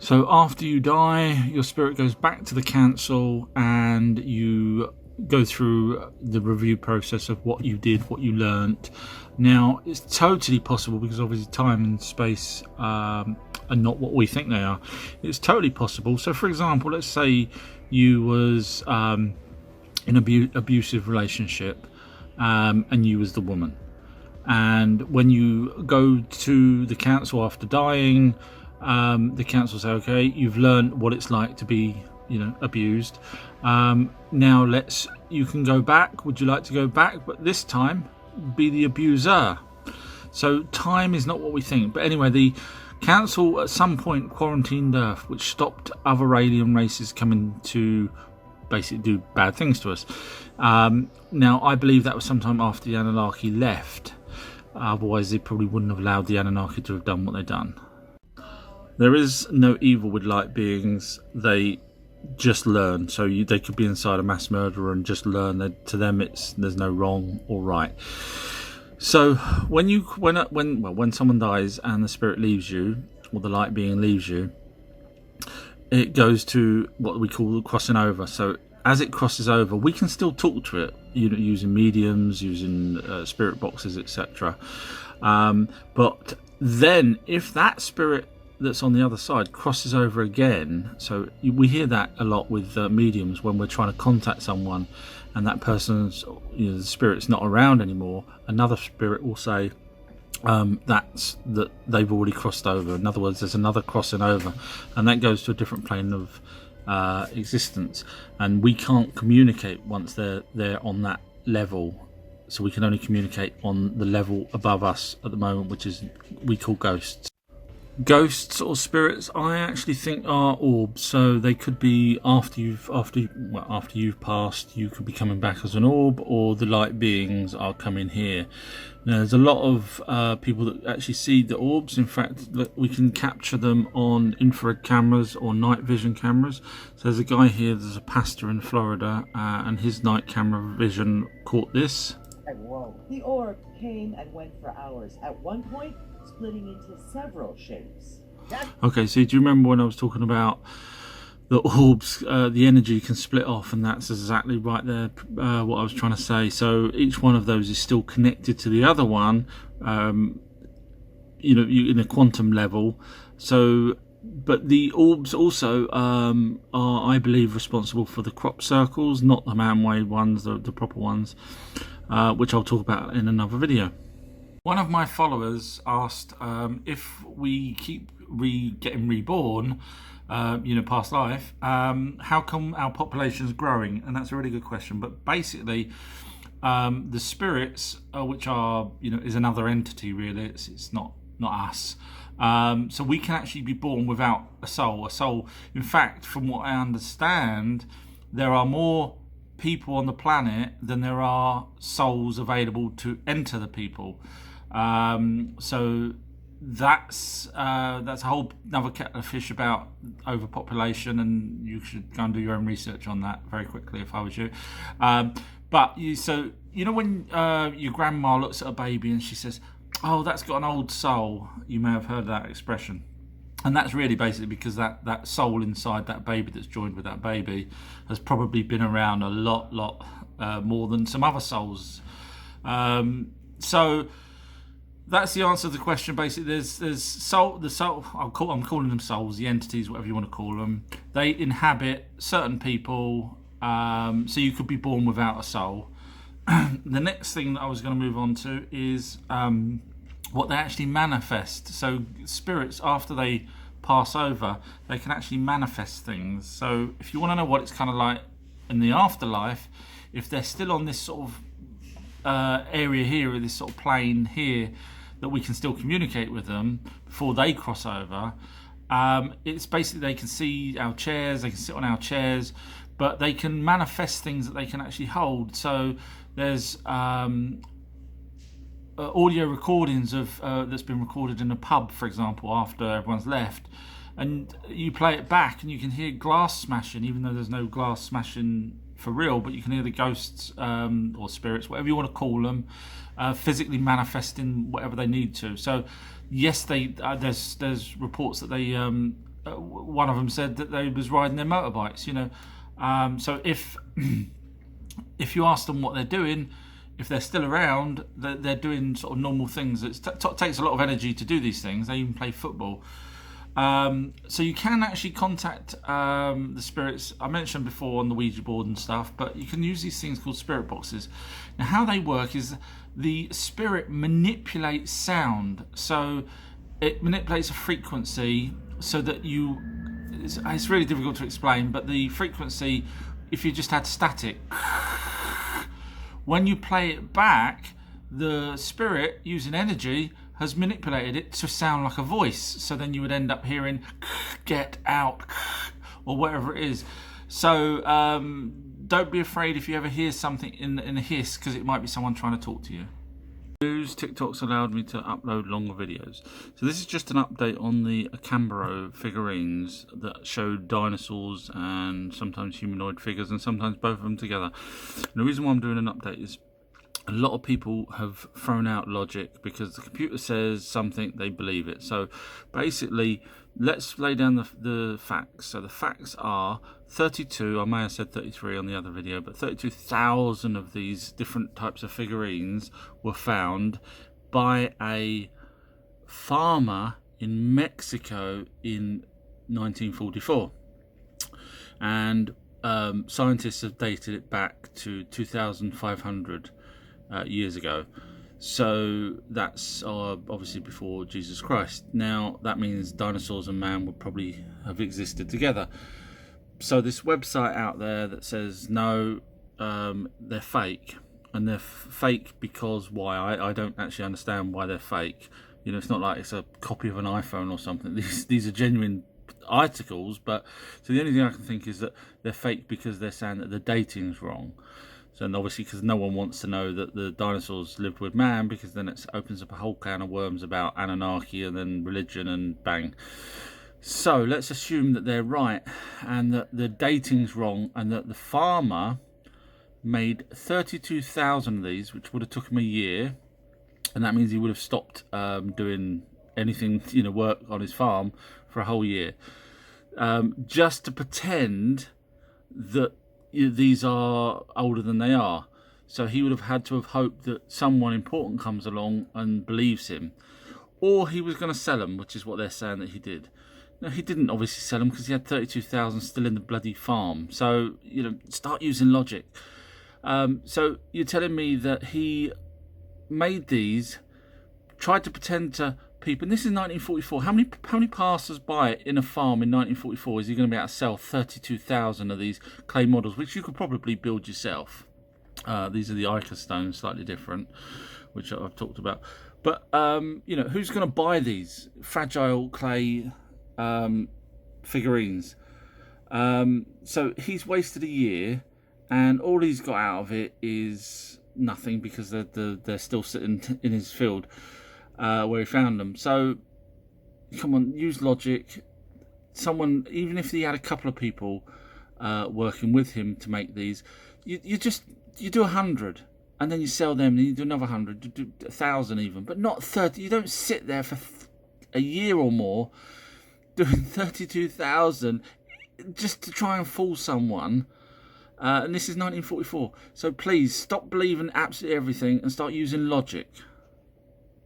So after you die, your spirit goes back to the council and you go through the review process of what you did, what you learnt. Now, it's totally possible, because obviously time and space are not what we think they are. It's totally possible. So for example, let's say you was in an abusive relationship, and you was the woman. And when you go to the council after dying, the council say, okay, you've learned what it's like to be, abused. Now you can go back. Would you like to go back? But this time, be the abuser. So time is not what we think. But anyway, the council at some point quarantined Earth, which stopped other alien races coming to basically do bad things to us. Now, I believe that was sometime after the Anunnaki left. Otherwise, they probably wouldn't have allowed the Anunnaki to have done what they've done. There is no evil with light beings. They just learn. So they could be inside a mass murderer and just learn. That to them, there's no wrong or right. So when someone dies and the spirit leaves you, or the light being leaves you, it goes to what we call crossing over. So as it crosses over, we can still talk to it, using mediums, using spirit boxes, etc. But then if that spirit that's on the other side crosses over again, so we hear that a lot with mediums when we're trying to contact someone and that person's, the spirit's not around anymore, another spirit will say that they've already crossed over. In other words, there's another crossing over, and that goes to a different plane of existence, and we can't communicate once they're on that level. So we can only communicate on the level above us at the moment, which is we call ghosts. Ghosts or spirits, I actually think, are orbs. So they could be after you've passed, you could be coming back as an orb, or the light beings are coming here. Now, there's a lot of people that actually see the orbs. In fact, we can capture them on infrared cameras or night vision cameras. So there's a guy here, there's a pastor in Florida, and his night camera vision caught this. Whoa. The orb came and went for hours. At one point, splitting into several shapes. Okay, so do you remember when I was talking about the orbs, the energy can split off, and that's exactly right there, what I was trying to say. So each one of those is still connected to the other one, in a quantum level. So, but the orbs also are, I believe, responsible for the crop circles, not the man-made ones, the proper ones, which I'll talk about in another video. One of my followers asked if we keep getting reborn, past life, how come our population is growing? And that's a really good question. But basically, the spirits, which are, is another entity really. It's not us. So we can actually be born without a soul. In fact, from what I understand, there are more people on the planet than there are souls available to enter the people. So that's a whole another kettle of fish about overpopulation, and you should go and do your own research on that very quickly if I was you. But when your grandma looks at a baby and she says, "Oh, that's got an old soul," you may have heard that expression. And that's really basically because that soul inside that baby that's joined with that baby has probably been around a lot more than some other souls. So that's the answer to the question. Basically, there's soul. The soul. I'm calling them souls, the entities, whatever you want to call them. They inhabit certain people. So you could be born without a soul. The next thing that I was going to move on to is what they actually manifest. So spirits, after they pass over, they can actually manifest things. So if you want to know what it's kind of like in the afterlife, if they're still on this sort of area here, or this sort of plane here, that we can still communicate with them before they cross over, it's basically they can see our chairs, they can sit on our chairs, but they can manifest things that they can actually hold. So there's audio recordings of that's been recorded in a pub, for example, after everyone's left, and you play it back and you can hear glass smashing, even though there's no glass smashing for real, but you can hear the ghosts or spirits, whatever you want to call them, physically manifesting whatever they need to. So yes, there's reports that they one of them said that they was riding their motorbikes. So if if you ask them what they're doing, if they're still around, they're doing sort of normal things. It takes a lot of energy to do these things. They even play football. So you can actually contact the spirits. I mentioned before on the Ouija board and stuff, but you can use these things called spirit boxes. Now, how they work is the spirit manipulates sound. So it manipulates a frequency so that it's really difficult to explain, but the frequency, if you just had static, when you play it back, the spirit, using energy, has manipulated it to sound like a voice. So then you would end up hearing "get out" or whatever it is. So don't be afraid if you ever hear something in a hiss, because it might be someone trying to talk to you. TikTok's allowed me to upload longer videos. So this is just an update on the Akambaro figurines that show dinosaurs and sometimes humanoid figures and sometimes both of them together. And the reason why I'm doing an update is a lot of people have thrown out logic because the computer says something, they believe it. So basically, let's lay down the facts. So the facts are 32, I may have said 33 on the other video, but 32,000 of these different types of figurines were found by a farmer in Mexico in 1944. And scientists have dated it back to 2,500 years ago. So that's obviously before Jesus Christ. Now that means dinosaurs and man would probably have existed together. So this website out there that says no, they're fake, and they're fake because why? I don't actually understand why they're fake. It's not like it's a copy of an iPhone or something. These are genuine articles, but so the only thing I can think is that they're fake because they're saying that the dating's wrong. So, and obviously because no one wants to know that the dinosaurs lived with man, because then it opens up a whole can of worms about Anunnaki and then religion and bang. So let's assume that they're right and that the dating's wrong and that the farmer made 32,000 of these, which would have took him a year, and that means he would have stopped doing anything, work on his farm for a whole year, just to pretend that these are older than they are. So he would have had to have hoped that someone important comes along and believes him, or he was going to sell them, which is what they're saying that he did. No, he didn't obviously sell them because he had 32,000 still in the bloody farm. So start using logic. So you're telling me that he made these, tried to pretend to people, and this is 1944. How many passers-by in a farm in 1944 is he going to be able to sell 32,000 of these clay models, which you could probably build yourself? These are the Ica stones, slightly different, which I've talked about. But who's going to buy these fragile clay figurines? So he's wasted a year, and all he's got out of it is nothing, because they're still sitting in his field where he found them. So come on, use logic. Someone, even if he had a couple of people working with him to make these, you do 100 and then you sell them, and you do another 100, you do 1,000 even, but not 30. You don't sit there for a year or more doing 32,000 just to try and fool someone. And this is 1944. So please stop believing absolutely everything and start using logic.